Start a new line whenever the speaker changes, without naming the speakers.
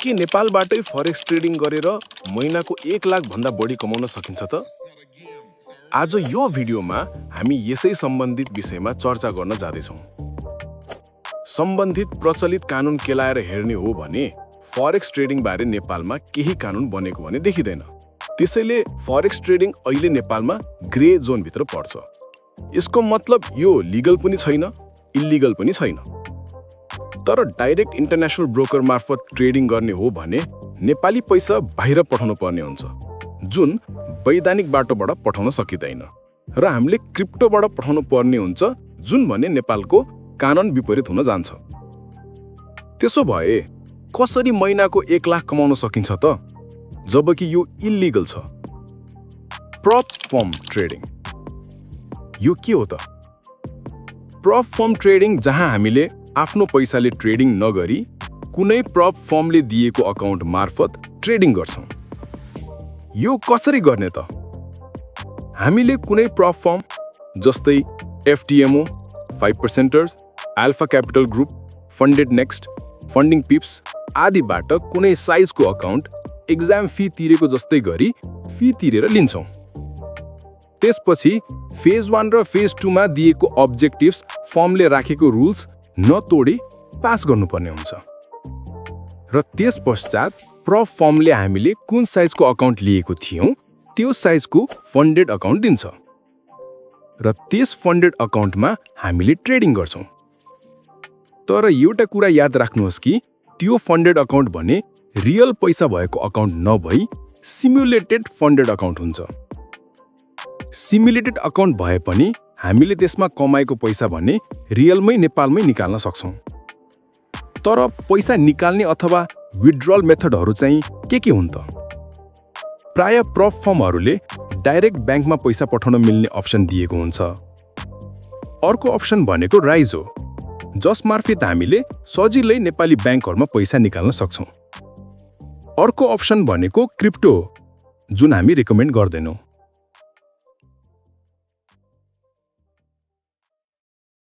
के नेपालबाटै forex trading गरेर महिनाको 1 लाख भन्दा बढी कमाउन सकिन्छ त? आज यो भिडियोमा हामी यसै सम्बन्धित विषयमा चर्चा गर्न जाँदैछौँ। सम्बन्धित प्रचलित कानुन केलाएर हेर्ने हो भने फरेक्स ट्रेडिङ बारे नेपालमा केही कानुन बनेको भने देखिदैन। त्यसैले फरेक्स ट्रेडिङ अहिले नेपालमा ग्रे जोन भित्र पर्छ। यसको मतलब यो लिगल पनि छैन, इल्लिगल पनि छैन। तर डाइरेक्ट इन्टरनेशनल ब्रोकर मार्फत ट्रेडिङ गर्ने हो भने नेपाली पैसा बाहिर पठाउनु पर्ने हुन्छ, जुन वैधानिक बाटोबाट पठाउन सकिँदैन, र हामीले क्रिप्टोबाट पठाउनु पर्ने हुन्छ, जुन भने नेपालको कानुन विपरीत हुन जान्छ। त्यसो भए कसरी महिनाको 1 लाख कमाउन सकिन्छ त, जबकि यो इल्लिगल छ? प्रप फर्म ट्रेडिङ यो के हो त? प्रप फर्म ट्रेडिङ जहाँ हामीले आफ्नो पैसाले ट्रेडिङ नगरी कुनै प्रप फर्मले दिएको अकाउन्ट मार्फत ट्रेडिङ गर्छौँ। यो कसरी गर्ने त? हामीले कुनै प्रप फर्म जस्तै FTMO, 5%ers, Alpha Capital Group, Funded Next, Funding Pips आदिबाट कुनै साइजको अकाउन्ट एक्जाम फी तिरेको जस्तै गरी फी तिरेर लिन्छौँ। त्यसपछि फेज 1 र फेज 2 मा दिएको अब्जेक्टिभ्स फर्मले राखेको रुल्स नतोडी पास गर्नुपर्ने हुन्छ, र त्यस पश्चात प्रप फर्मले हामीले कुन साइजको अकाउन्ट लिएको थियौँ त्यो साइजको फन्डेड अकाउन्ट दिन्छ, र त्यस फन्डेड अकाउन्टमा हामीले ट्रेडिङ गर्छौँ। तर एउटा कुरा याद राख्नुहोस् कि त्यो फन्डेड अकाउन्ट भने रियल पैसा भएको अकाउन्ट नभई सिमुलेटेड फन्डेड अकाउन्ट हुन्छ। सिमुलेटेड अकाउन्ट भए पनि हामीले त्यसमा कमाएको पैसा भने रियलमै नेपालमै निकाल्न सक्छौँ। तर पैसा निकाल्ने अथवा विथड्रल मेथडहरू चाहिँ के हुन् त? प्राय प्रप फर्महरूले डाइरेक्ट ब्याङ्कमा पैसा पठाउन मिल्ने अप्सन दिएको हुन्छ। अर्को अप्सन भनेको राइज हो, जसमार्फत हामीले सजिलै नेपाली ब्याङ्कहरूमा पैसा निकाल्न सक्छौँ। अर्को अप्सन भनेको क्रिप्टो हो, जुन हामी रिकमेन्ड गर्दैनौँ।